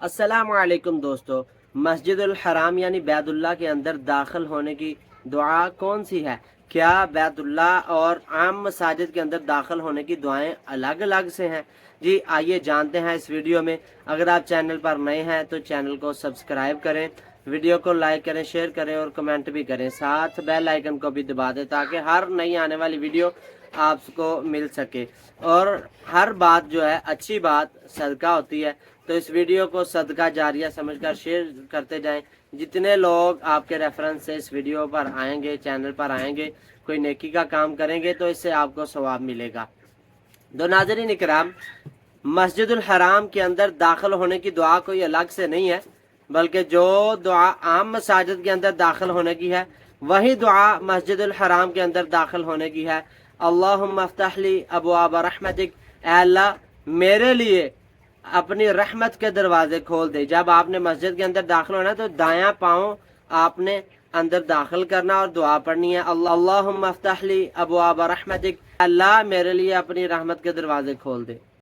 अस्सलाम वालेकुम दोस्तों। मस्जिद अल हराम यानी बैतुल्लाह के अंदर दाखिल होने की दुआ कौन सी है? क्या बैतुल्लाह और आम मसाजिद के अंदर दाखिल होने की दुआएं अलग अलग से हैं? जी आइए जानते हैं इस वीडियो में। अगर आप चैनल पर नए हैं तो चैनल को सब्सक्राइब करें, वीडियो को लाइक करें, शेयर करें और कमेंट भी करें। साथ बेल आइकन को भी दबा दें ताकि हर नई आने वाली वीडियो आपको मिल सके। और हर बात जो है अच्छी बात सदका होती है, तो इस वीडियो को सदका जारिया समझकर शेयर करते जाएं। जितने लोग आपके रेफरेंस से इस वीडियो पर आएंगे, चैनल पर आएंगे, कोई नेकी का काम करेंगे तो इससे आपको सवाब मिलेगा। तो नाज़रीन इकराम, मस्जिदुल हराम के अंदर दाखिल होने की दुआ कोई अलग से नहीं है, बल्कि जो दुआ आम मसाजिद के अंदर दाखिल होने की है वही दुआ मस्जिदुल हराम के अंदर दाखिल होने की है। अल्लाहुम्मा अफ्तह ली अबवाब रहमतिक, ऐ अल्लाह मेरे लिए अपनी रहमत के दरवाजे खोल दे। जब आपने मस्जिद के अंदर दाखिल होना है तो दायां पाँव आपने अंदर दाखिल करना और दुआ पढ़नी है, अल्लाहुम्मा अफ्तह ली अबवाब रहमतिक, अल्लाह मेरे लिए अपनी रहमत के दरवाजे खोल दे।